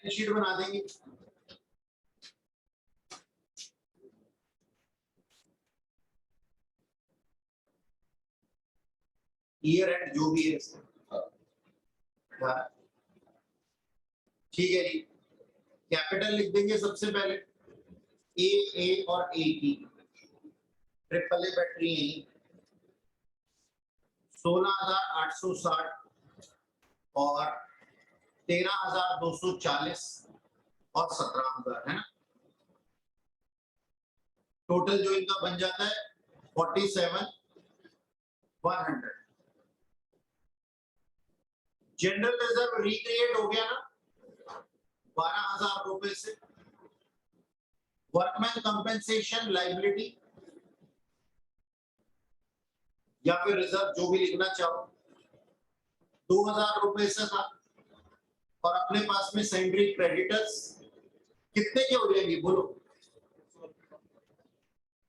Sheet बना देंगे। Year and जो भी है ठीक है जी। कैपिटल लिख देंगे सबसे पहले ए और ए की ट्रिपल ए बैटरी है 16,860 और 13,240 और 17,000 है ना। टोटल जो इनका बन जाता है 47,100। जनरल रिजर्व रिक्रिएट हो गया ना 12,000 रुपए से। वर्कमैन कंपेंसेशन लाइबिलिटी या फिर रिजर्व जो भी लिखना चाहो 2,000 रुपए से था। और अपने पास में सेंड्री क्रेडिटर्स कितने के हो जाएंगे बोलो?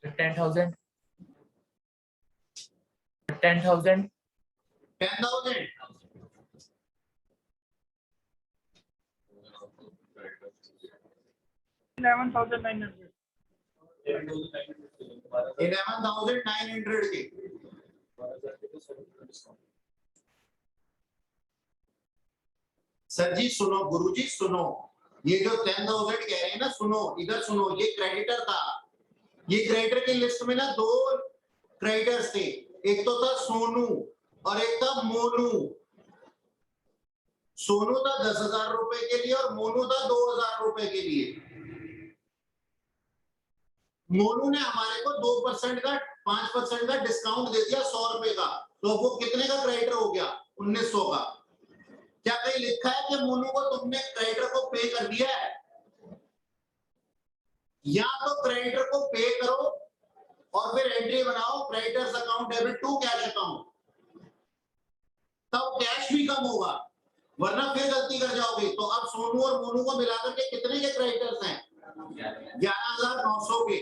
10,000 10,000 10,000 11,900 11,900 के। सर जी सुनो, गुरुजी सुनो, ये जो 10,000 कह रहे हैं ना, सुनो इधर सुनो, ये क्रेडिटर था। ये क्रेडिटर की लिस्ट में ना दो क्रेडिटर्स थे, एक तो था सोनू और एक था मोनू। सोनू था 10,000 रुपए के लिए और मोनू था 2,000 रुपए के लिए। मोनू ने हमारे को 2% का 5% का डिस्काउंट दे दिया 100 रुपए का, तो वो कितने का क्रेडिटर हो गया? 1,900 का। क्या कहीं लिखा है कि मोनू को तुमने क्रेडिटर को पे कर दिया है? या तो क्रेडिटर को पे करो और फिर एंट्री बनाओ creditors account debit to cash account, तब कैश भी कम होगा, वरना फिर गलती कर जाओगे। तो अब सोनू और मोनू को मिलाकर के कितने के क्रेडिटर्स हैं? 11,900 के।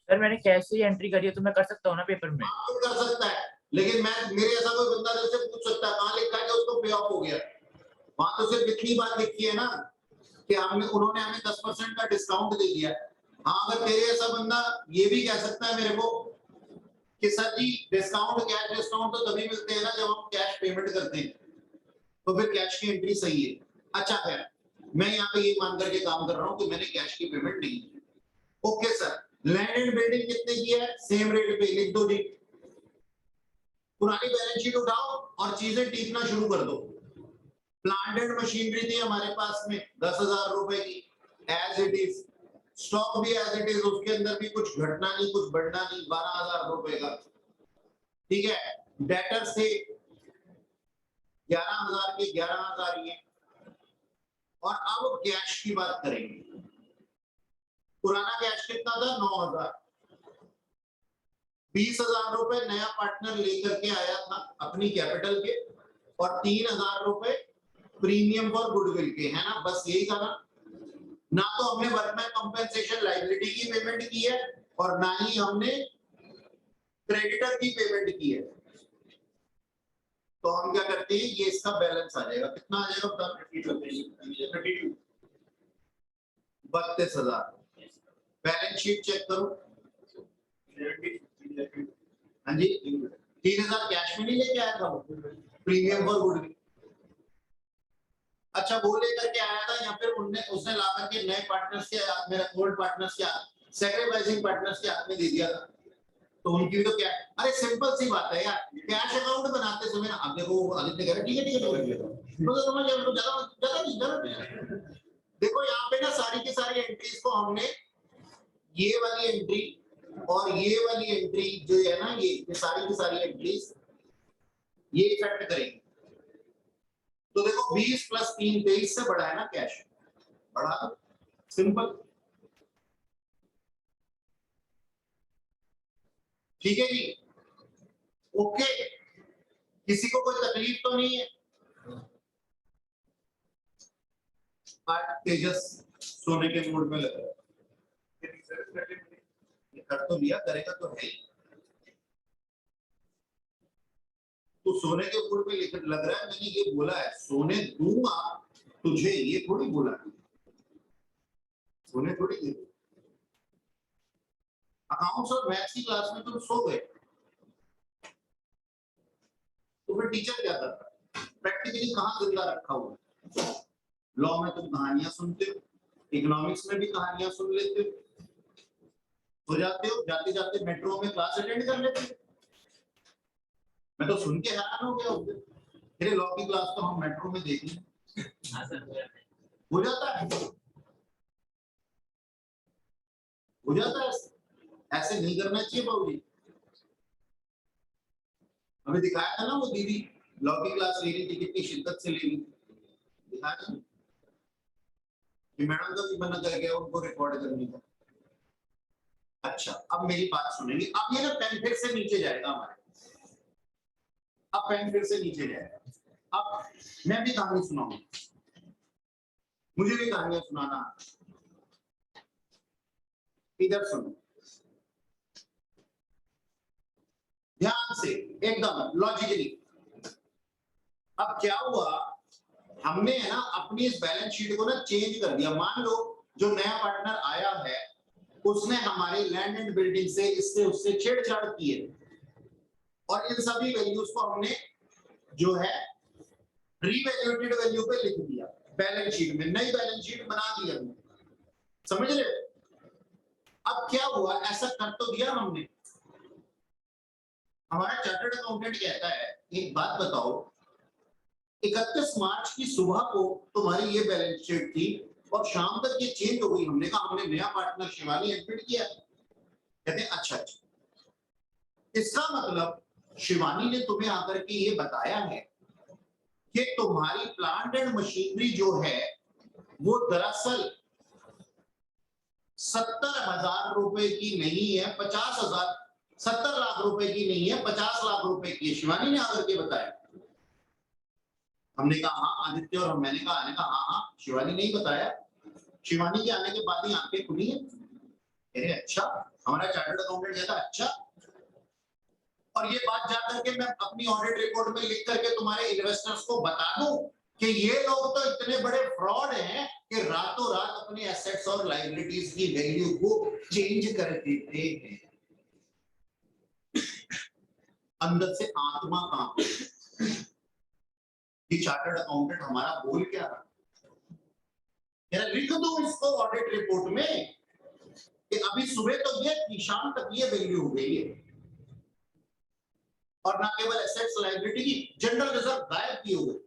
सर मैंने कैश से एंट्री करी है तो मैं कर सकता हूँ ना पेपर में? तो कर सकता है, लेकिन मेरे ऐसा कोई बंदा जैसे पूछ सकता है कहां लिखा है कि उसको पे ऑफ हो गया। वहां तो सिर्फ इतनी बात लिखी है ना कि उन्होंने हमें 10% का डिस्काउंट दे दिया। हाँ, अगर तेरे ऐसा बंदा ये भी कह सकता है मेरे को कि सर जी डिस्काउंट, कैश डिस्काउंट तो तभी मिलते हैं ना जब हम कैश पेमेंट करते हैं, तो फिर कैश की एंट्री सही है। अच्छा खैर, मैं यहाँ पे ये मान करके काम कर रहा हूँ कि मैंने कैश की पेमेंट नहीं की। Okay sir, land and building कितने की है? सेम रेट पे लिख दो जी। पुरानी बैलेंस शीट उठाओ और चीजें टीपना शुरू कर दो। प्लांट एंड मशीनरी थी हमारे पास में 10,000 रुपए की एज इट इज। स्टॉक भी एज इट इज, उसके अंदर भी कुछ घटना नहीं कुछ बढ़ना नहीं, 12,000 रुपए का। ठीक है, डेटर्स थे 11,000 के 11,000 ही है। और अब कैश की बात करेंगे। पुराना कैश कितना था? 9,000। 20,000 रुपए नया पार्टनर लेकर के आया था अपनी कैपिटल के, और 3,000 रुपए प्रीमियम फॉर गुडविल के, है ना? बस यही था ना तो हमने वर्कमैन कंपेंसेशन लायबिलिटी की पेमेंट की है और ना ही हमने क्रेडिटर की पेमेंट की है। तो हम क्या करते हैं, ये इसका बैलेंस आ जाएगा। कितना आ जाएगा बता? 32, 32,000। बैलेंस शीट चेक करो। हाँ जी, 3,000 कैश में नहीं लेके आया था प्रीमियम फॉर गुडविल। अच्छा, वो लेकर के आया था या फिर उसने ला करके नए पार्टनर्स के, मेरे ओल्ड पार्टनर्स के, सैक्रिफाइसिंग पार्टनर्स के हाथ में दे दिया था, तो उनकी भी तो क्या? अरे सिंपल सी बात है यार, कैश अकाउंट बनाते समय ना, आप देखो आदित्य कह रहे ठीक है तो समझ जाओ, ज्यादा नहीं। देखो यहाँ पे ना सारी की सारी एंट्रीज को हमने ये वाली एंट्री और ये वाली एंट्री जो है ना, ये सारी की सारी एंट्रीज ये इफेक्ट करेंगे। तो देखो 20 + 3 23 से बड़ा है ना कैश, बड़ा तो सिंपल। ठीक है जी, ओके, किसी को कोई तकलीफ तो नहीं है? तेजस सोने के मूड में लगा कर तो लिया, करेगा तो है ही। तो सोने के मूड में लग रहा है, मैंने ये बोला है सोने दूंगा तुझे ये थोड़ी बोला, उन्हें थोड़ी दे। अकाउंट्स और मैथ्स की क्लास में तुम सो गए तो फिर टीचर क्या करता है? प्रैक्टिकली कहाँ जिंदा रखा हुआ है? लॉ में तुम कहानियां सुनते हो, इकोनॉमिक्स में भी कहानियां सुन लेते हो, सो जाते हो, जाते जाते मेट्रो में क्लास अटेंड कर लेते हो। मैं तो सुन के हैरान हो गया हूँ, मेरे लॉ की क्लास तो हम मेट्रो में देख लें, हो जाता है, हो जाता है। ऐसे नहीं करना चाहिए बाबूजी। हमें दिखाया था ना वो दीदी लॉ की क्लास ले रही थी, कितनी शिद्दत से ले रही थी, दिखाया था कि मैडम का भी मना कर गया उनको रिकॉर्ड करने का। अच्छा, अब मेरी बात सुनेंगे। अब ये ना पेन फिर से नीचे जाएगा हमारे, अब पेन फिर से नीचे जाएगा। अब मैं भी कहानी सुनाऊंगा, मुझे भी कहानियां सुनाना। इधर सुनो ध्यान से, एकदम लॉजिकली। अब क्या हुआ, हमने है ना अपनी इस बैलेंस शीट को ना चेंज कर दिया। मान लो जो नया पार्टनर आया है उसने हमारे लैंड एंड बिल्डिंग से इससे उससे छेड़छाड़ की है, और इन सभी वैल्यूज को हमने जो है रीवैल्यूएटेड वैल्यू पे लिख दिया बैलेंस शीट में, नई बैलेंस शीट बना दी हमने, समझ रहे हो? अब क्या हुआ, ऐसा कर तो दिया हमने। हमारा चार्टर्ड अकाउंटेंट कहता है एक बात बताओ, 31 मार्च की सुबह को तुम्हारी ये बैलेंस शीट थी और शाम तक ये चेंज हो गई। हमने कहा हमने नया पार्टनर शिवानी एडमिट किया। कहते हैं अच्छा अच्छा, इसका मतलब शिवानी ने तुम्हें आकर के ये बताया है कि तुम्हारी प्लांट एंड मशीनरी जो है वो दरअसल 70,000 रुपए की नहीं है, 50,000, 70 लाख रुपए की नहीं है, 50 लाख रुपए की है। शिवानी ने आकर के बताया। हमने कहा हाँ आदित्य, और मैंने कहा हाँ हाँ शिवानी ने ही बताया। शिवानी के आने के बाद ही आंखें खुली है। अरे अच्छा, हमारा चार्टर्ड अकाउंटेंट कहता अच्छा, और ये बात जाकर के मैं अपनी ऑडिट रिपोर्ट में लिख करके तुम्हारे इन्वेस्टर्स को बता दूं कि ये लोग तो इतने बड़े फ्रॉड हैं कि रातों रात अपने एसेट्स और लायबिलिटीज की वैल्यू को चेंज कर देते हैं। अंदर से आत्मा कांप, ये चार्टर्ड अकाउंटेंट हमारा बोल क्या रहा, यार लिख दो इसको ऑडिट रिपोर्ट में कि अभी सुबह तो ये कि शाम तक ये वैल्यू हो गई है। और ना केवल एसेट्स लायबिलिटी की, जनरल रिजर्व गायब भी हो गए,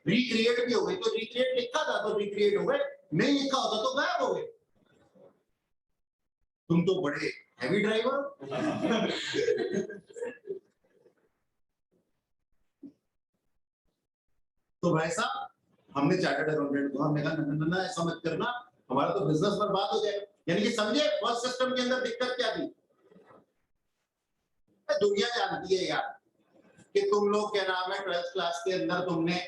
रिक्रिएट भी हो गए। तो रिक्रिएट लिखा था तो रिक्रिएट हो गए, नहीं लिखा होता तो गायब हो गए। तुम तो बड़े हैवी ड्राइवर। तो भाई साहब हमने चार्टर्ड अकाउंटेंट को हमने कहा ना ऐसा मत करना, हमारा तो बिजनेस बर्बाद हो जाएगा। यानी कि समझे फर्स्ट सिस्टम के अंदर दिक्कत क्या थी। दुनिया जानती है यार कि तुम लोग क्या नाम है 12th क्लास के अंदर तुमने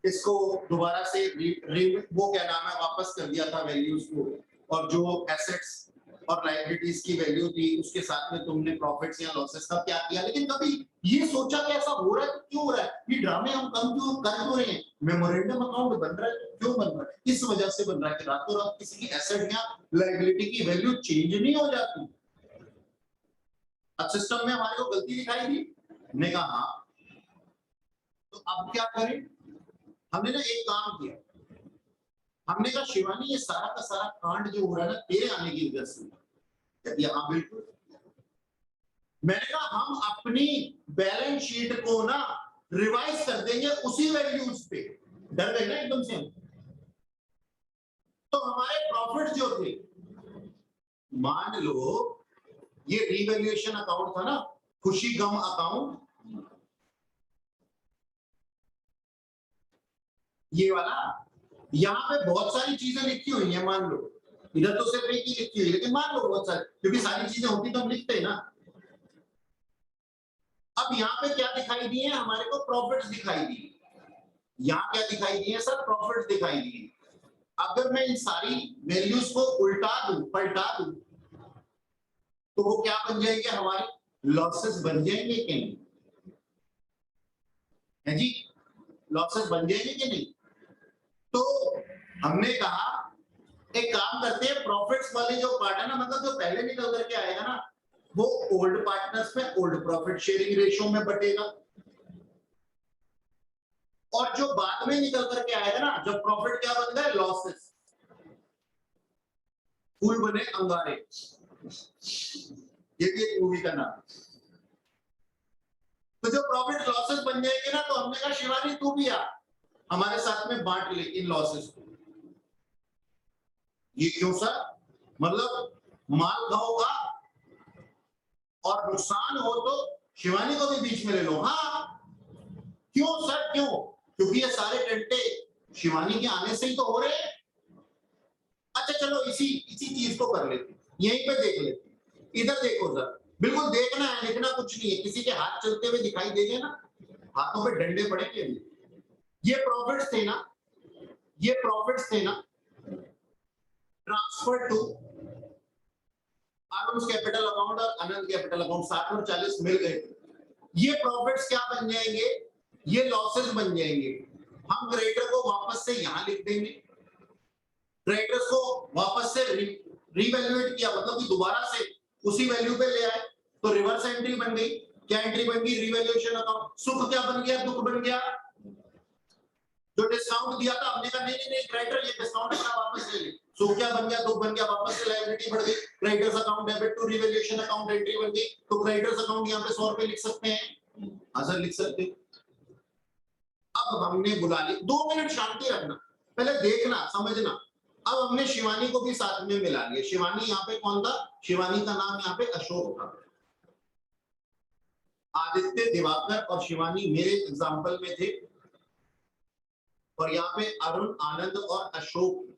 इसको दोबारा से वो क्या नाम है वापस कर दिया था वैल्यूज को, और जो एसेट्स और लायबिलिटीज की वैल्यू थी उसके साथ में तुमने प्रॉफिट्स या लॉसेस का क्या किया। लेकिन कभी ये सोचा कि ऐसा हो रहा है, क्यों हो रहा है, ये ड्रामे हम कम क्यों कर क्यों रहे हैं। मेमोरेंडम अकाउंट बन रहा है, क्यों बन रहा है, इस वजह से बन रहा है कि रातों रात किसी की एसेट या लायबिलिटी की वैल्यू चेंज नहीं हो जाती। अब सिस्टम में हमारे को गलती दिखाई दी, हमने कहा हाँ, तो अब क्या करें। हमने ना एक काम किया, हमने कहा शिवानी ये सारा का सारा कांड जो हो रहा है ना तेरे आने की वजह से। कहती हाँ बिल्कुल। मैंने कहा हम अपनी बैलेंस शीट को ना रिवाइज कर देंगे उसी वैल्यूज पे। डर गए ना एकदम से। तो हमारे प्रॉफिट जो थे, मान लो ये रिवैल्यूएशन अकाउंट था ना, खुशी गम अकाउंट, ये वाला, यहाँ पे बहुत सारी चीजें लिखी हुई है। मान लो इधर तो सिर्फ एक ही लिखी हुई है, लेकिन मान लो बहुत सारी, क्योंकि सारी चीजें होती तो हम लिखते हैं ना। अब यहाँ पे क्या दिखाई दिए हमारे को, प्रॉफिट्स दिखाई दिए। यहाँ क्या दिखाई दिए सर, प्रॉफिट्स दिखाई दिए। अगर मैं इन सारी वैल्यूज को उल्टा दूं, पलटा दूं, तो वो क्या बन जाएंगे, हमारे लॉसेस बन जाएंगे कि नहीं है जी, लॉसेस बन जाएंगे कि नहीं। तो हमने कहा एक काम करते हैं, प्रॉफिट्स वाली जो पार्ट है ना, मतलब जो पहले निकल करके आएगा ना, वो ओल्ड पार्टनर्स में ओल्ड प्रॉफिट शेयरिंग रेशियो में बटेगा, और जो बाद में निकल करके आएगा ना, जब प्रॉफिट क्या बन गए, लॉसेस, फूल बने अंगारे, ये भी एक मूवी का नाम। तो जो प्रॉफिट लॉसेस बन जाएंगे ना, तो हमने कहा शिवानी तू भी आ, हमारे साथ में बांट ले इन लॉसेस को। ये क्यों सर? मतलब माल खाओगा और नुकसान हो तो शिवानी को भी बीच में ले लो। हाँ क्यों सर, क्यों? क्योंकि ये सारे टंटे शिवानी के आने से ही तो हो रहे हैं। अच्छा चलो इसी चीज को कर लेते, यहीं पे देख लेते। इधर देखो सर, बिल्कुल देखना है, लिखना कुछ नहीं है। किसी के हाथ चलते हुए दिखाई देंगे ना, हाथों पे डंडे पड़ेंगे। ये प्रॉफिट्स थे ना, ये प्रॉफिट्स थे ना, transfer to Aarush capital account और अनंत कैपिटल अकाउंट, 60 और 40 मिल गए। ये प्रॉफिट्स क्या बन जाएंगे, ये लॉसेस बन जाएंगे। हम क्रेडिटर को वापस से यहां लिख देंगे, क्रेडिटर्स को वापस से रीवैल्यूएट किया, मतलब कि दोबारा से उसी वैल्यू पे ले आए, तो रिवर्स एंट्री बन गई। क्या एंट्री बन गई? Revaluation account. सुख क्या बन गया, दुख बन गया। जो डिस्काउंट दिया था हमने कहा नहीं नहीं क्रेडिटर ये डिस्काउंट अपना वापस ले ले। सुख क्या बन गया, दुख बन गया, वापस से लायबिलिटी बढ़ गई। Creditors account debit to revaluation account entry बन गई, तो क्रेडिटर्स अकाउंट यहाँ पे 100 रुपए लिख सकते हैं। हाँ सर लिख सकते। अब हमने बुला ली, 2 मिनट शांति रखना, पहले देखना समझना। अब हमने शिवानी को भी साथ में मिला लिया। शिवानी यहाँ पे कौन था? शिवानी का नाम यहाँ पे अशोक था। आदित्य, दिवाकर और शिवानी मेरे एग्जाम्पल में थे, और यहाँ पे अरुण, आनंद और अशोक।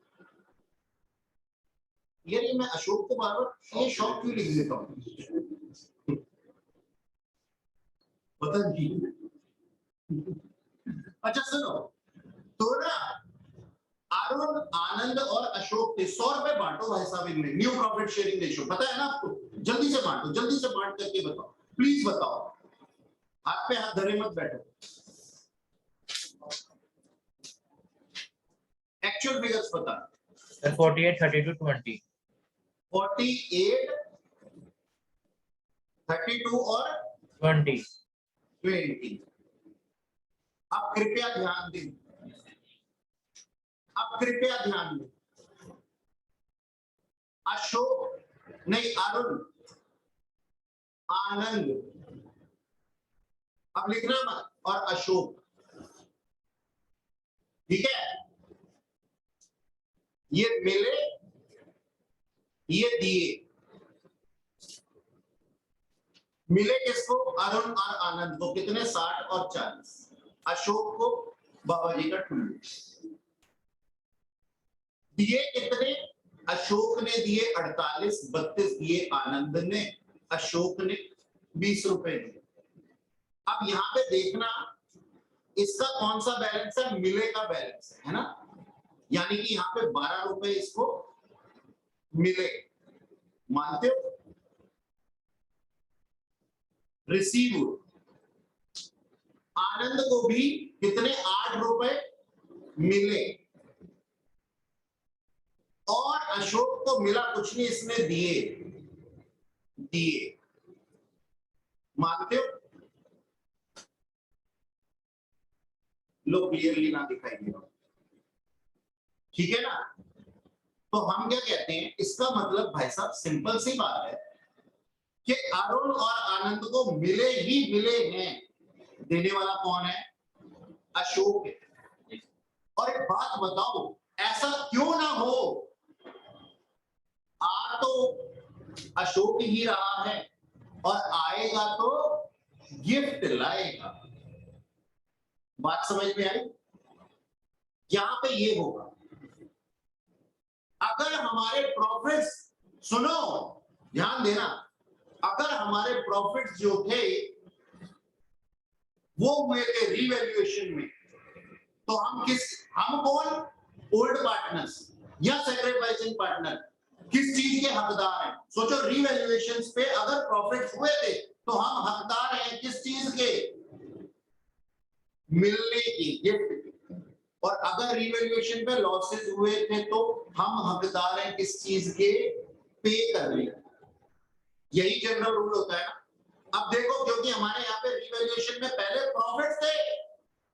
ये मैं अशोक को बार बार ये शौक क्यों लिख देता हूँ पता नहीं। अच्छा सुनो, तो ना अरुण, आनंद और अशोक थे। 100 रुपए बांटो भाई साहब इनमें, न्यू प्रॉफिट शेयरिंग रेशियो पता है ना आपको? जल्दी से बांटो, जल्दी से बांट करके बताओ, प्लीज बताओ, हाथ पे हाथ धरे मत बैठो। एक्चुअल फिगर्स बता। 48, 32, 20। 48, 32 और 20। अब कृपया ध्यान दें, अब कृपया ध्यान दें। अशोक नहीं, अरुण, आनंद, अब लिखना मत, और अशोक, ठीक है? ये मिले, ये दिए। मिले किसको? अरुण और आनंद को। कितने? 60 और 40। अशोक को बाबा जी का ठुल्लू। दिए कितने? अशोक ने दिए 48, 32 दिए आनंद ने, अशोक ने 20 रुपए दिए। अब यहाँ पे देखना इसका कौन सा बैलेंस है? मिले का बैलेंस है ना, यानी कि यहाँ पे 12 रुपए इसको मिले, मानते हो? रिसीव आनंद को भी कितने? 8 रुपए मिले, और अशोक को मिला कुछ नहीं, इसने दिए दिए, मानते हो? लो क्लियरली ना दिखाई दे रहा, ठीक है ना? तो हम क्या कहते हैं, इसका मतलब भाई साहब सिंपल सी बात है कि अरुण और आनंद को मिले ही मिले हैं। देने वाला कौन है? अशोक है। और एक बात बताओ, ऐसा क्यों ना हो, आ तो अशोक ही रहा है और आएगा तो गिफ्ट लाएगा। बात समझ में आई? यहां पे ये होगा, अगर हमारे प्रॉफिट्स, सुनो ध्यान देना, अगर हमारे प्रॉफिट्स जो थे वो हुए थे रीवैल्यूएशन में, तो हम कौन? ओल्ड पार्टनर्स या सैक्रिफाइसिंग पार्टनर किस चीज के हकदार हैं? सोचो, रीवैल्यूएशन पे अगर प्रॉफिट्स हुए थे तो हम हकदार हैं किस चीज के? मिलने की, गिफ्ट की। और अगर रिवैल्यूएशन पे लॉसेस हुए थे तो हम हकदार हैं किस चीज के, पे करने का। यही जनरल रूल होता है ना। अब देखो क्योंकि हमारे यहाँ पे रिवैल्यूएशन में पहले प्रॉफिट थे,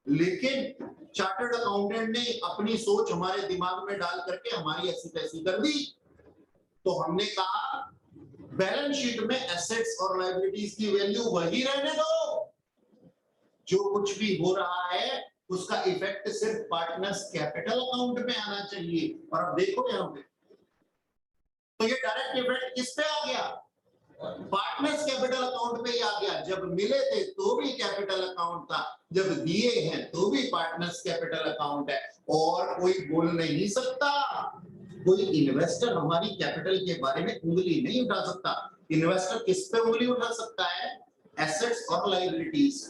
लेकिन चार्टर्ड अकाउंटेंट ने अपनी सोच हमारे दिमाग में डाल करके हमारी ऐसी तैसी कर दी। तो हमने कहा बैलेंस शीट में एसेट्स और लायबिलिटीज की वैल्यू वही रहने दो, जो कुछ भी हो रहा है उसका इफेक्ट सिर्फ पार्टनर्स कैपिटल अकाउंट में आना चाहिए। और अब देखो यहाँ पे तो ये डायरेक्ट इफेक्ट किस पे आ गया, पार्टनर्स कैपिटल अकाउंट पे ही आ गया। जब मिले थे तो भी कैपिटल अकाउंट था, जब दिए हैं तो भी पार्टनर्स कैपिटल अकाउंट है। और कोई बोल नहीं सकता, कोई इन्वेस्टर हमारी कैपिटल के बारे में उंगली नहीं उठा सकता। इन्वेस्टर किस पे उंगली उठा सकता है, एसेट्स और लायबिलिटीज।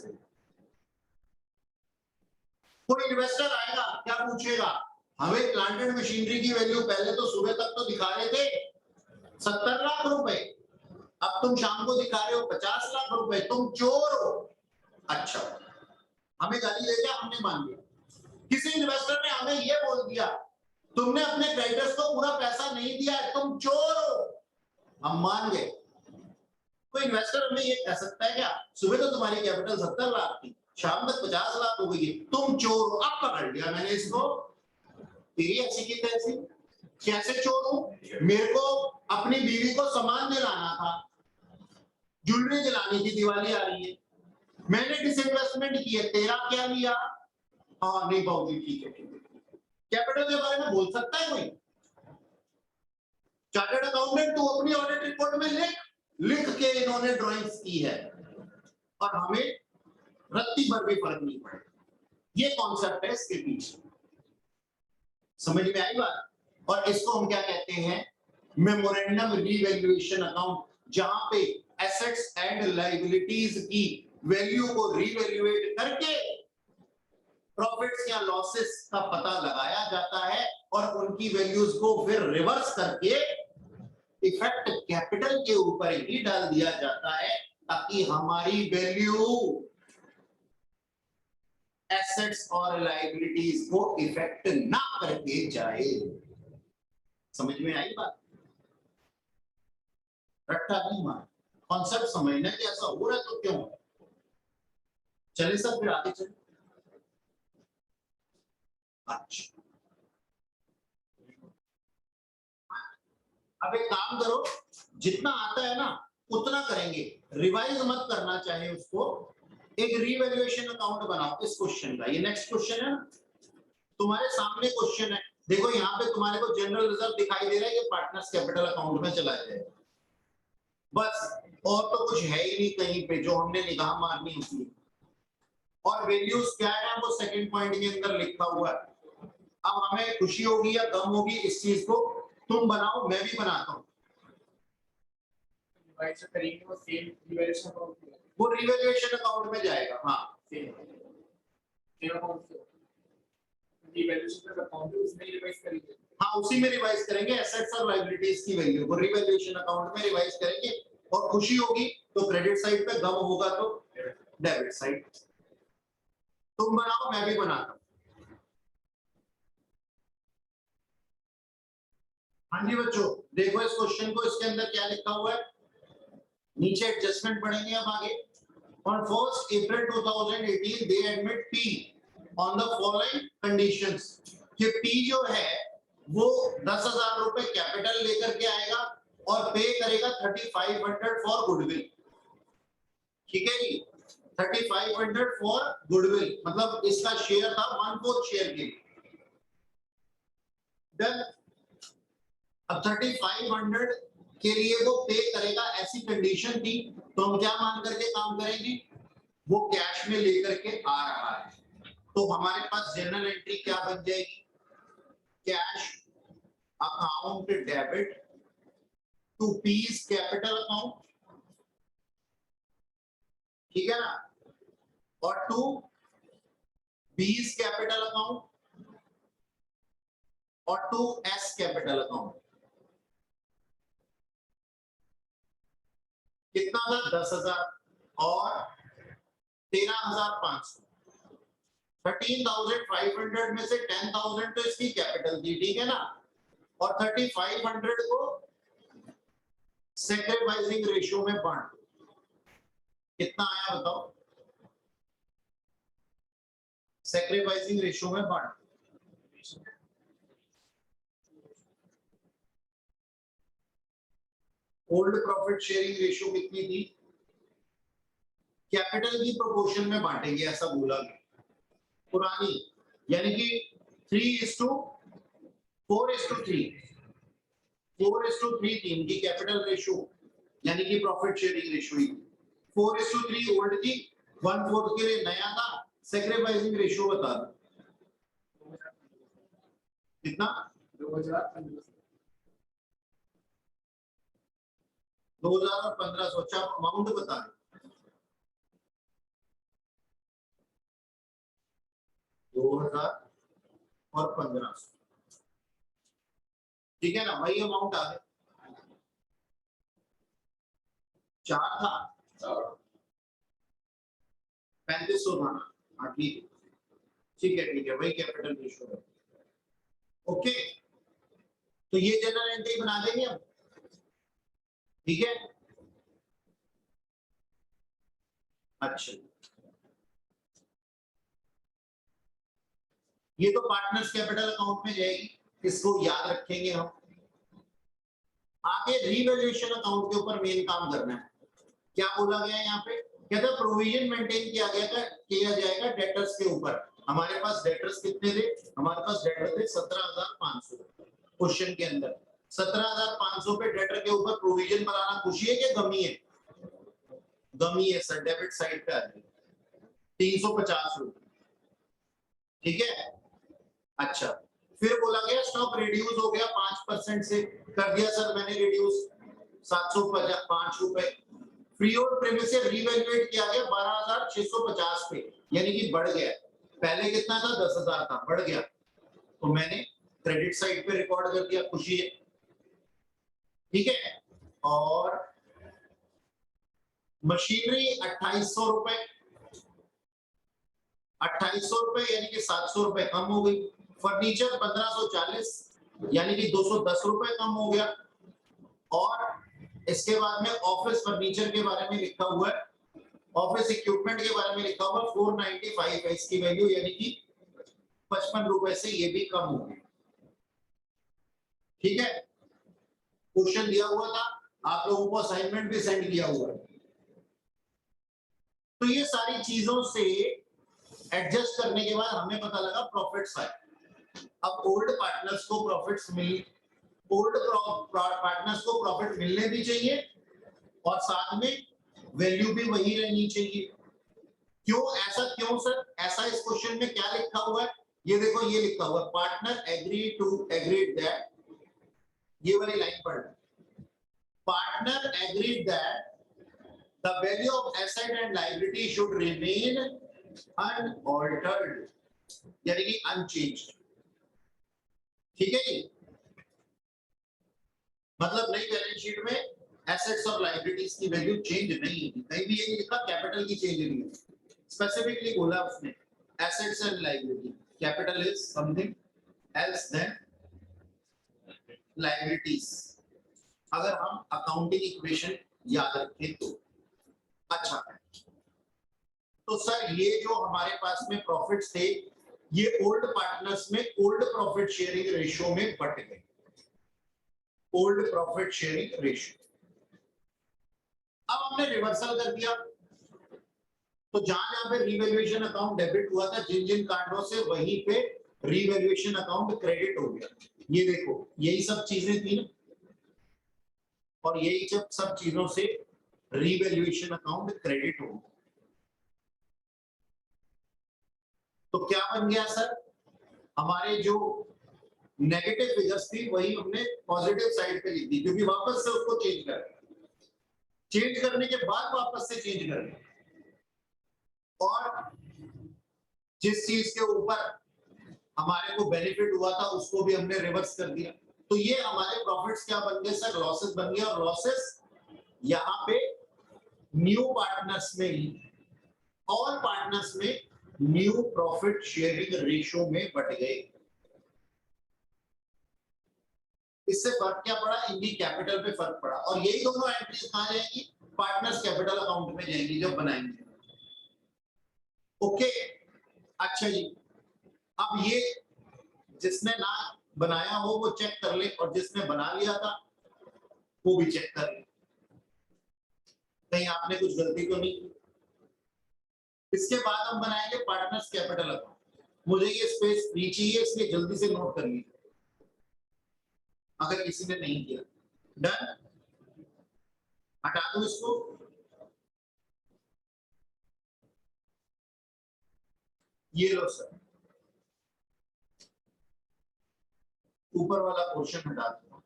कोई इन्वेस्टर आएगा क्या पूछेगा, हमें प्लांट एंड मशीनरी की वैल्यू पहले तो सुबह तक तो दिखा रहे थे 70 लाख रुपए, अब तुम शाम को दिखा रहे हो 50 लाख रुपए, तुम चोर हो। अच्छा, हमें गाली दे दिया, हमने मान लिया। किसी इन्वेस्टर ने हमें यह बोल दिया तुमने अपने क्रेडिटर्स को पूरा पैसा नहीं दिया है, तुम चोर हो, हम मान गए। कोई इन्वेस्टर हमें ये कह सकता है क्या, सुबह तो तुम्हारी कैपिटल 70 लाख थी, शाम तक 50 लाख हो गई, तुम चोर हो। अब पकड़ लिया मैंने इसको, तेरी ऐसी की तैसी। कैसे चोर हूं, मेरे को अपनी बीवी को सामान दिलाना था, ज्वेलरी दिलानी थी, दिवाली आ रही है, मैंने डिसइन्वेस्टमेंट की है, तेरा क्या लिया। हाँ नहीं बाबूजी ठीक है, कैपिटल के बारे में बोल सकता है कोई, चार्टर्ड अकाउंटेंट तू अपनी ऑडिट रिपोर्ट में लिख के इन्होंने ड्राइंग्स की है और हमें रत्ती भर भी फर्क नहीं पड़े। ये कॉन्सेप्ट है इसके पीछे, समझ में आई बात। और इसको हम क्या कहते हैं, मेमोरेंडम रीवैल्यूएशन अकाउंट, जहां पे एसेट्स एंड लायबिलिटीज की वैल्यू को रीवैल्यूएट करके प्रॉफिट्स या लॉसेस का पता लगाया जाता है और उनकी वैल्यूज को फिर रिवर्स करके इफेक्ट कैपिटल के ऊपर ही डाल दिया जाता है, ताकि हमारी वैल्यू एसेट्स और लायबिलिटीज को इफेक्ट ना करके जाए। समझ में आई बात, रट्टा नहीं मार, कॉन्सेप्ट समझना कि ऐसा हो रहा है तो क्यों। चले सर फिर आगे चले। अच्छा अब एक काम करो, जितना आता है ना उतना करेंगे, रिवाइज मत करना चाहे उसको। एक रीवैल्यूएशन अकाउंट बनाओ इस क्वेश्चन का, ये नेक्स्ट क्वेश्चन है ना, तुम्हारे सामने क्वेश्चन है। देखो यहाँ पे तुम्हारे को जनरल रिजर्व दिखाई दे रहा है, ये पार्टनर्स कैपिटल अकाउंट में चला जाएगा बस, और तो कुछ है ही नहीं कहीं पे जो हमने निगाह मारनी होती है। और वैल्यूज क्या है वो सेकंड पॉइंट के अंदर लिखा हुआ है। अब हमें खुशी होगी या गम होगी इस चीज को, तुम बनाओ मैं भी बनाता हूँ। वो रिवैल्यूएशन अकाउंट में जाएगा, हाँ हाँ उसी में रिवाइज करेंगे, एसेट्स और लायबिलिटीज की वैल्यू को रिवैल्यूएशन अकाउंट में रिवाइज करेंगे। और खुशी होगी तो क्रेडिट साइड पे, गम होगा तो डेबिट साइड। तुम बनाओ मैं भी बनाता हूँ। हाँ जी बच्चों देखो इस क्वेश्चन को, इसके अंदर क्या लिखा हुआ है, नीचे एडजस्टमेंट पढ़ेंगे अब आगे। On 1st April 2018 they admit P on the following conditions, कि P जो है वो 10,000 रुपए कैपिटल लेकर के आएगा और पे करेगा 3500 फॉर गुडविल। ठीक है जी, 3500 फॉर गुडविल, मतलब इसका शेयर था 1/4 शेयर के। डन। अब 3500 के लिए वो पे करेगा, ऐसी कंडीशन थी, तो हम क्या मान करके काम करेंगे, वो कैश में लेकर के आ रहा है, तो हमारे पास जनरल एंट्री क्या बन जाएगी, cash account debit to piece capital account, ठीक है ना, और टू बीस कैपिटल अकाउंट और टू एस कैपिटल अकाउंट। कितना था, 10,000 और 13,500। 13,500 में से 10,000 तो इसकी कैपिटल थी, ठीक है ना, और 3,500 को सैक्रिफाइसिंग रेशियो में बांट दो, कितना आया बताओ, सैक्रिफाइसिंग रेशियो में बांट दो। ओल्ड प्रॉफिट शेयरिंग रेशियो कितनी थी, कैपिटल की प्रोपोर्शन में बांटेंगे ऐसा बोला गया, पुरानी, यानी कि 3:4:3, 4:3 थी इनकी कैपिटल रेशियो, यानी कि प्रॉफिट शेयरिंग रेशियो 4:3 ओल्ड थी, 1/4 के लिए नया था, सैक्रिफाइसिंग रेशियो बता दो कितना, 2000 और 1500, अच्छा अमाउंट बता दो, 2000 और 1500, ठीक है ना, वही अमाउंट आ गया, 4 था 3500 था ना, हाँ ठीक है, ठीक है ठीक है, वही कैपिटल रेशियो है, ओके, तो ये जनरल एंट्री बना देंगे हम, ठीक है, अच्छा, ये तो पार्टनर्स कैपिटल अकाउंट में जाएगी, इसको याद रखेंगे हम, आगे रीवैल्यूएशन अकाउंट के ऊपर मेन काम करना है, क्या बोला गया है यहाँ पे, कहता है प्रोविजन मेंटेन किया जाएगा डेटर्स के ऊपर, हमारे पास डेटर्स कितने थे, हमारे पास डेटर थे 17,500, क्वेश्चन के अंदर 17,500 पे डेटर के ऊपर प्रोविजन बनाना खुशी है कि गमी है, गमी है सर, डेबिट साइड पे आ जाएगा 350 रुपए, ठीक है, अच्छा, फिर बोला गया स्टॉक रिड्यूस हो गया 5% से, कर दिया सर मैंने रिड्यूस 705 रुपए, फ्री और प्रीमिसिव रीवैल्यूएट किया गया 12,650 पे, यानी कि बढ़ गया, पहले कितना था 10,000 था, बढ़ गया, तो मैंने क्रेडिट साइड पे रिकॉर्ड कर दिया, खुशी है, ठीक है, और मशीनरी 2,800 रुपए, 2,800 रुपए यानी कि 700 रुपए कम हो गई, फर्नीचर 1,540 यानी कि 210 रुपए कम हो गया, और इसके बाद में ऑफिस फर्नीचर के बारे में लिखा हुआ है, ऑफिस इक्विपमेंट के बारे में लिखा हुआ 495 है इसकी वैल्यू, यानी कि 55 रुपए से ये भी कम हो गई, ठीक है, क्वेश्चन दिया हुआ था, आप लोगों को असाइनमेंट भी सेंड किया हुआ है, तो ये सारी चीजों से एडजस्ट करने के बाद हमें पता लगा प्रॉफिट्स आए, अब ओल्ड पार्टनर्स को प्रॉफिट्स प्रॉफिट मिलने भी चाहिए और साथ में वैल्यू भी वही रहनी चाहिए, क्यों ऐसा, क्यों सर ऐसा, इस क्वेश्चन में क्या लिखा हुआ है, ये देखो, ये लिखा हुआ है पार्टनर एग्रीड दैट, ये वाली लाइन पढ़, partner agreed that the value of asset and liability should remain unaltered, यानी कि अनचेंज्ड, ठीक है, मतलब नई बैलेंस शीट में एसेट्स और लायबिलिटीज की वैल्यू चेंज नहीं होगी, कहीं भी ये नहीं लिखा कैपिटल की चेंज नहीं है, स्पेसिफिकली बोला उसने assets and liability, capital is something else than liabilities, अगर हम अकाउंटिंग इक्वेशन याद रखें तो, अच्छा, तो सर ये जो हमारे पास में प्रॉफिट्स थे ये ओल्ड पार्टनर्स में ओल्ड प्रॉफिट शेयरिंग रेशियो में बट गए, ओल्ड प्रॉफिट शेयरिंग रेशियो, अब हमने रिवर्सल कर दिया, तो जहां जहां पे रीवैल्यूएशन अकाउंट डेबिट हुआ था जिन जिन कांडों से, वहीं पे रीवैल्यूएशन अकाउंट क्रेडिट हो गया, ये देखो यही सब चीजें थी ना, और यही जब सब चीजों से रीवैल्यूएशन अकाउंट क्रेडिट हो, तो क्या बन गया सर, हमारे जो नेगेटिव फिगर्स थी वही हमने पॉजिटिव साइड पे लिख दी, क्योंकि वापस से उसको चेंज करने के बाद वापस से चेंज करना, और जिस चीज के ऊपर हमारे को बेनिफिट हुआ था उसको भी हमने रिवर्स कर दिया, तो ये हमारे प्रॉफिट्स क्या बन गए सर, लॉसेस बन गए, और लॉसेस यहाँ पे न्यू पार्टनर्स में ही, ऑल पार्टनर्स में न्यू प्रॉफिट शेयरिंग रेशियो में बढ़ गए। इससे फर्क क्या पड़ा? इनकी कैपिटल पे फर्क पड़ा, और यही दोनों एंट्रीज कहां जाएंगी? पार्टनर्स कैपिटल अकाउंट में जाएंगी जब बनाएंगे। ओके, अच्छा जी, अब ये जिसने ना बनाया हो वो चेक कर ले, और जिसने बना लिया था वो भी चेक कर ले, कहीं आपने कुछ गलती तो नहीं की। इसके बाद हम बनाएंगे पार्टनर्स कैपिटल अकाउंट। मुझे ये स्पेस फ्री चाहिए, इसलिए जल्दी से नोट कर लीजिए अगर किसी ने नहीं किया। डन, हटा दो इसको। ये लो सर, ऊपर वाला पोर्शन हटा दो।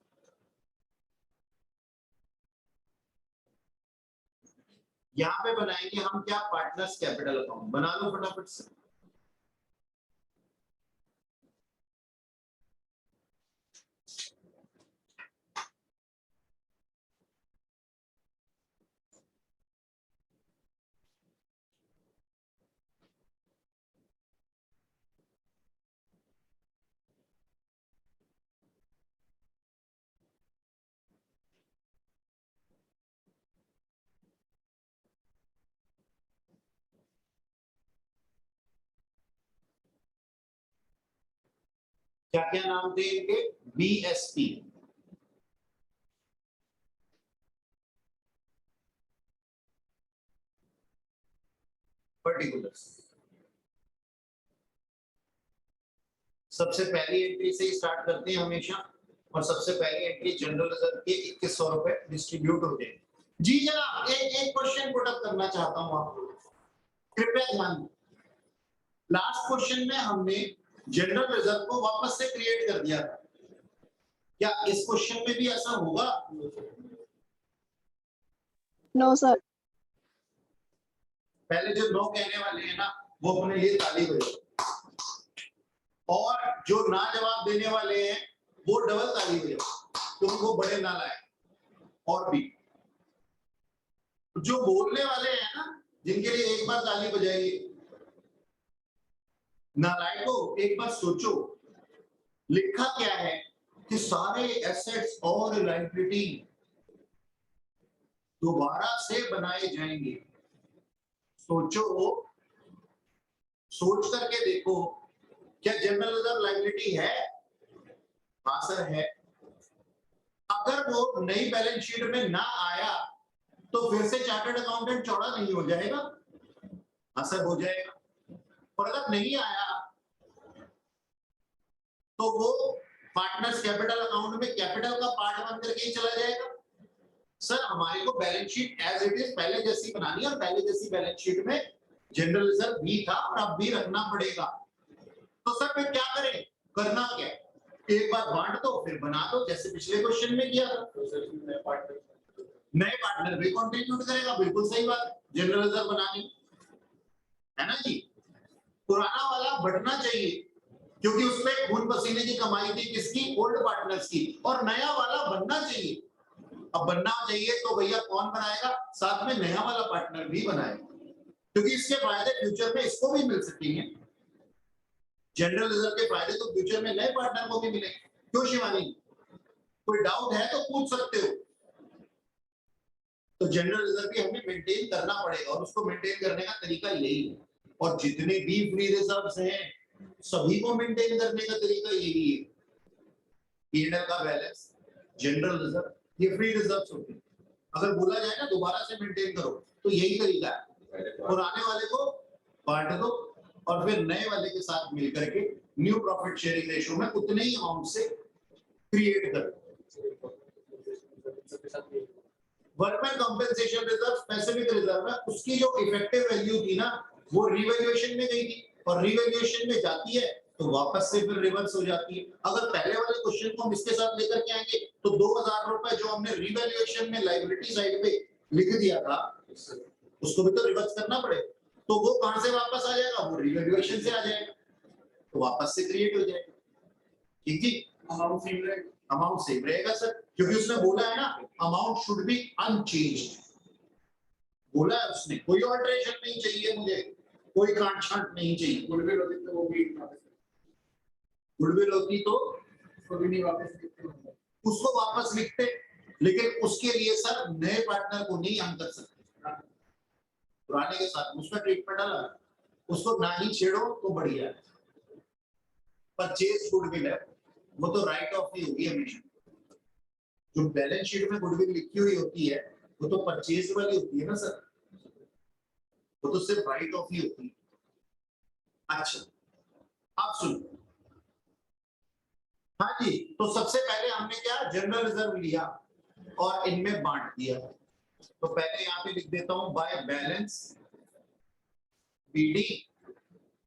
यहां पे बनाएंगे हम क्या? Partners capital account. बना लो फटाफट से। क्या क्या नाम थे इनके? BSP, particulars. सबसे पहली एंट्री से ही स्टार्ट करते हैं हमेशा, और सबसे पहली एंट्री जनरल रिजर्व के 2100 रुपए डिस्ट्रीब्यूट हो गए। जी जनाब, एक क्वेश्चन पुट अप करना चाहता हूं आपको, कृपया ध्यान दें। लास्ट क्वेश्चन में हमने जनरल रिजर्व को वापस से क्रिएट कर दिया था, क्या इस क्वेश्चन में भी ऐसा होगा? No sir. पहले जो नो कहने वाले हैं ना, वो अपने लिए ताली बजाओ, और जो ना जवाब देने वाले हैं वो डबल ताली बजाओ, तुमको बड़े ना लाए। और भी जो बोलने वाले हैं ना, जिनके लिए एक बार ताली बजाइए, नालायको एक बार सोचो लिखा क्या है कि सारे एसेट्स और लायबिलिटी दोबारा से बनाए जाएंगे। सोचो, सोच करके देखो, क्या जनरल रिजर्व लायबिलिटी है? हाँ सर है। अगर वो नई बैलेंस शीट में ना आया तो फिर से चार्टर्ड अकाउंटेंट चौड़ा नहीं हो जाएगा? हाँ सर हो जाएगा। और अगर नहीं आया तो वो पार्टनर्स कैपिटल अकाउंट में कैपिटल का पार्ट बन करके ही चला जाएगा। सर हमारे को balance sheet as it is पहले जैसी बनानी है, और पहले जैसी बैलेंस शीट में जनरल रिजर्व भी था और अब भी रखना पड़ेगा। तो सर फिर क्या करें? करना क्या? एक बार बांट दो, फिर बना दो, जैसे पिछले क्वेश्चन में किया था। नए पार्टनर भी कंट्रीब्यूट करेगा, बिल्कुल सही बात, जनरल रिजर्व बनानी है ना जी। पुराना वाला बढ़ना चाहिए, क्योंकि उसमें खून पसीने की कमाई थी किसकी? ओल्ड पार्टनर्स की। और नया वाला बनना चाहिए। अब बनना चाहिए तो भैया कौन बनाएगा? साथ में नया वाला पार्टनर भी बनाएगा, क्योंकि इसके फायदे फ्यूचर में इसको भी मिल सकेंगे। जनरल रिजर्व के फायदे तो फ्यूचर में नए पार्टनर को भी मिलेंगे। क्यों शिवानी, कोई डाउट है तो पूछ सकते हो। तो जनरल रिजर्व भी हमें मेंटेन करना पड़ेगा, और उसको मेंटेन करने का तरीका यही है। और जितने भी फ्री रिजर्व्स हैं सभी को मेंटेन करने का तरीका यही है। पीएनएल का बैलेंस, जनरल रिजर्व, ये फ्री रिजर्व्स होते हैं। अगर बोला जाए ना दोबारा से मेंटेन करो, तो यही तरीका है। पुराने वाले को बांट दो, और फिर नए वाले के साथ मिलकर के न्यू प्रॉफिट शेयरिंग रेशियो में उतने ही अमाउंट से क्रिएट करो। Workman compensation reserve specific reserve है, उसकी जो इफेक्टिव वैल्यू थी ना, वो रिवैल्यूएशन में गई थी, और रिवैल्यूएशन में जाती है तो वापस से फिर रिवर्स हो जाती है। अगर पहले वाले क्वेश्चन को हम इसके साथ लेकर के आएंगे तो 2000 रुपए जो हमने रिवैल्यूएशन में लायबिलिटी साइड पे लिख दिया था, उसको भी तो रिवर्स करना पड़ेगा। तो वो कहां से वापस आ जाएगा? वो रिवैल्यूएशन से आ जाएगा, तो वापस से क्रिएट हो जाएगा। ठीक जी, अमाउंट सेम रहेगा सर, क्योंकि उसने बोला है ना अमाउंट शुड बी अनचेंज्ड, बोला है उसने, कोई ऑल्टरेशन नहीं चाहिए मुझे। कोई काट छांट नहीं चाहिए। गुडविल होती तो वो भी गुडविल होती तो उसको भी नहीं वापस लिखते होंगे। उसको वापस लिखते, लेकिन उसके लिए सर नए पार्टनर को नहीं हम कर सकते, पुराने के साथ उसका ट्रीटमेंट अलग, उसको ना ही छेड़ो तो बढ़िया है। परचेज गुडविल है वो तो राइट ऑफ ही होगी हमेशा। जो बैलेंस शीट में गुडविल लिखी हुई होती है वो तो परचेज वाली होती है ना सर, वो तो सिर्फ राइट ऑफ ही होती है। अच्छा आप सुनो, हाँ जी, तो सबसे पहले हमने क्या जनरल रिजर्व लिया और इनमें बांट दिया। तो पहले यहाँ पे लिख देता हूं बाय बैलेंस बीडी,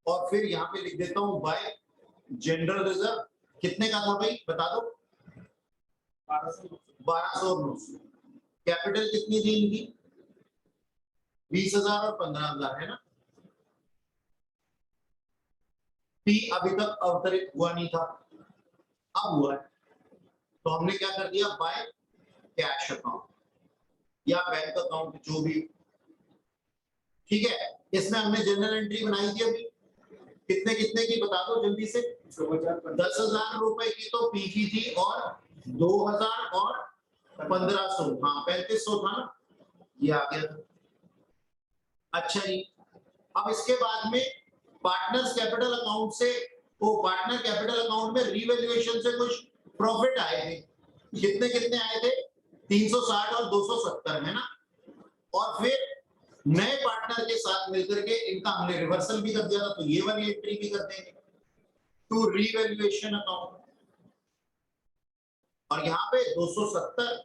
और फिर यहाँ पे लिख देता हूं बाय जनरल रिजर्व। कितने का था भाई बता दो? 1200 और 900। कैपिटल कितनी थी इनकी? 20,000 और 15,000 है ना। पी अभी तक अवतरित हुआ नहीं था, अब हुआ है, तो हमने क्या कर दिया बाय कैश अकाउंट या बैंक अकाउंट जो भी, ठीक है। इसमें हमने जनरल एंट्री बनाई थी अभी, कितने कितने की बता दो जल्दी से? 10,000 रुपए की तो पी की थी, और 2,000 और 1,500, हाँ 3,500 था ना, ये आ गया। अच्छा जी, अब इसके बाद में पार्टनर्स कैपिटल अकाउंट से, वो पार्टनर कैपिटल अकाउंट में रीवैल्यूएशन से कुछ प्रॉफिट आए थे। कितने कितने आए थे? 360 और 270 है ना। और फिर नए पार्टनर के साथ मिलकर के इनका हमने रिवर्सल भी कर दिया था, तो ये वाली एंट्री भी कर देंगे टू रीवैल्यूएशन अकाउंट। और यहाँ पे 270,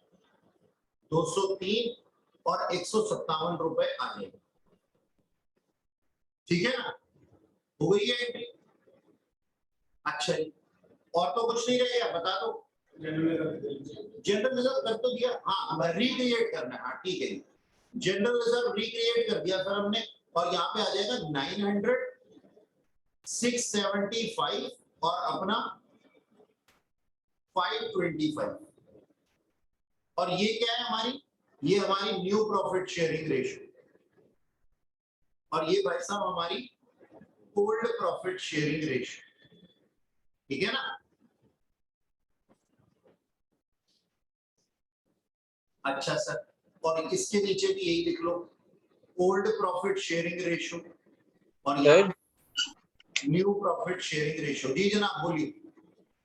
203 और 157 रुपए आ जाएंगे, ठीक है ना, हो गई है एंट्री। अच्छा जी, और तो कुछ नहीं रहेगा, बता दो। जनरल रिजर्व कर तो दिया, हाँ रिक्रिएट करना है, हाँ ठीक है। जनरल रिजर्व रिक्रिएट कर दिया सर हमने, और यहाँ पे आ जाएगा 900, 675 और अपना 525। और ये क्या है हमारी? ये हमारी न्यू प्रॉफिट शेयरिंग रेशियो, और ये भाई साहब हमारी ओल्ड प्रॉफिट शेयरिंग रेशियो, ठीक है ना। अच्छा सर, और इसके नीचे भी यही लिख लो, ओल्ड प्रॉफिट शेयरिंग रेशियो, और यहाँ न्यू प्रॉफिट शेयरिंग रेशियो। जी जनाब बोलिए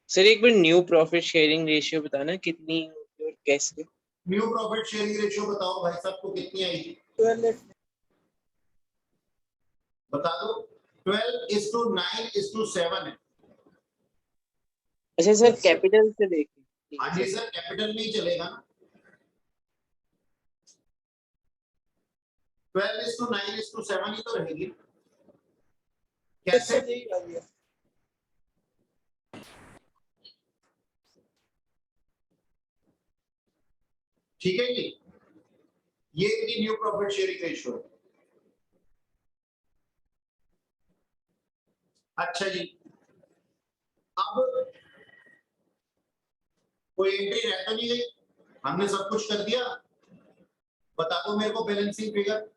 सर। एक बार न्यू प्रॉफिट शेयरिंग रेशियो बताना कितनी और कैसे? न्यू प्रॉफिट शेयरिंग रेशियो बताओ भाई साहब को कितनी आई थी? 12 बता दो। 12:9:7 है। अच्छा सर, कैपिटल से देखिए। हाँ जी सर, कैपिटल में ही चलेगा ना। 12:9:7 ही तो रहेगी। कैसे? ठीक है जी, ये इनकी न्यू प्रॉफिट शेयरिंग रेशियो है। अच्छा जी, अब कोई एंट्री रह तो नहीं गई, हमने सब कुछ कर दिया। बता दो मेरे को balancing figure.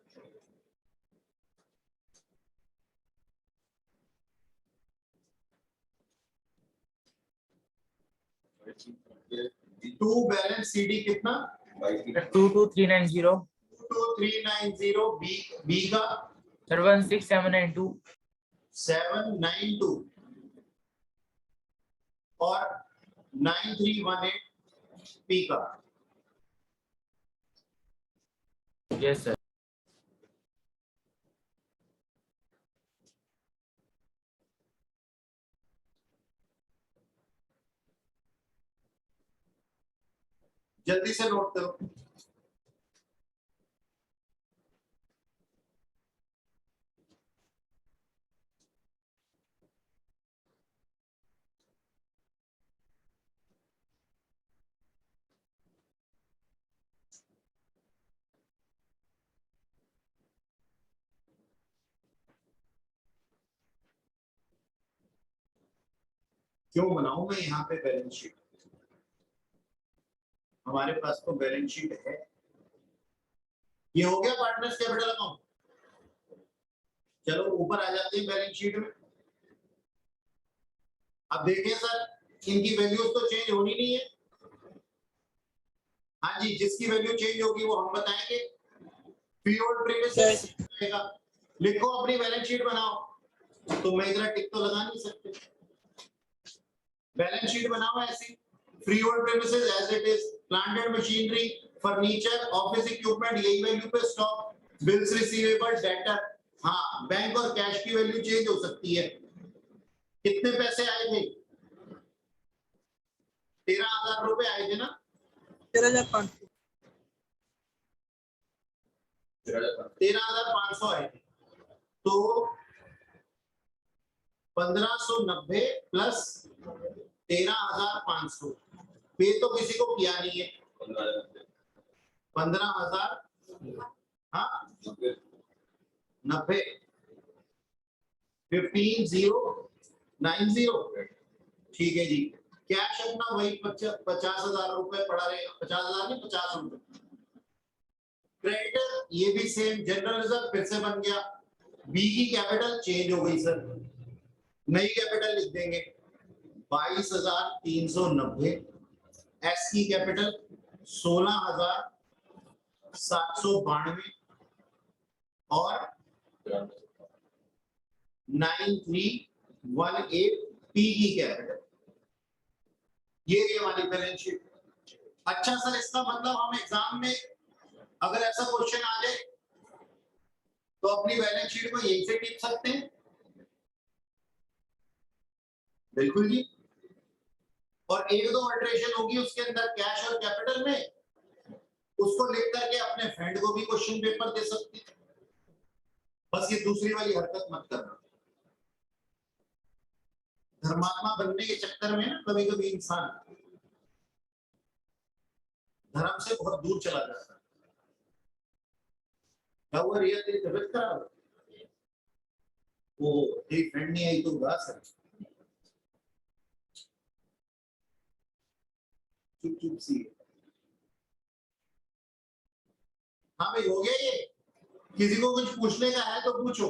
To balance CD कितना? 22390 2390। बी का 76792 792 और 9318 पी का। Yes sir. जल्दी से नोट करो। क्यों बनाऊं मैं यहाँ पे बैलेंस शीट? हमारे पास तो बैलेंस शीट है। ये हो गया पार्टनर्स कैपिटल अकाउंट। चलो ऊपर आ जाते हैं बैलेंस शीट में। अब देखें सर, इनकी वैल्यूज तो चेंज होनी नहीं है। हाँ जी, जिसकी वैल्यू चेंज होगी वो हम बताएंगे। फ्रीहोल्ड प्रीमिसेस आएगा। लिखो अपनी बैलेंस शीट बनाओ। तो मैं इधर टिक तो लगा नहीं सकते। बैलेंस शीट बनाओ ऐसी। Freehold premises as it is, plant and machinery, furniture, office equipment, यही वैल्यू पे स्टॉक, बिल्स रिसीवेबल, डेटर। हाँ, बैंक और कैश की वैल्यू चेंज हो सकती है। कितने पैसे आए थे? 13,000 रुपए आए थे ना? 13,500 13,500 आए थे। तो 1590 प्लस 13,500 पे तो किसी को किया नहीं है। 15,000, हाँ 90, 15,090। ठीक है जी। कैश अपना वही 50,000 रुपए पड़ा रहेगा। 50,000 नहीं, 50 रुपए। क्रेडिटर ये भी सेम, जनरल रिजर्व फिर से बन गया। बी की कैपिटल चेंज हो गई सर, नई कैपिटल लिख देंगे 22,390। एस की कैपिटल 16,792 और 9318 पी की कैपिटल। ये हमारी बैलेंस शीट। अच्छा सर, इसका मतलब हम एग्जाम में अगर ऐसा क्वेश्चन आ जाए तो अपनी बैलेंस शीट को यहीं से टिक सकते हैं? बिल्कुल जी। और एक दो अल्टरेशन होगी उसके अंदर कैश और कैपिटल में, उसको लिख करके अपने फ्रेंड को भी क्वेश्चन पेपर दे सकते हैं। बस ये दूसरी वाली हरकत मत करना। धर्मात्मा बनने के चक्कर में ना कभी कभी इंसान धर्म से बहुत दूर चला जाता है। क्या हुआ रिया, तेरी तबीयत खराब? वो तेरी फ्रेंड नहीं आई तो उदास है? चुप चुप सी। हाँ भाई, हो गया ये? किसी को कुछ पूछने का है तो पूछो।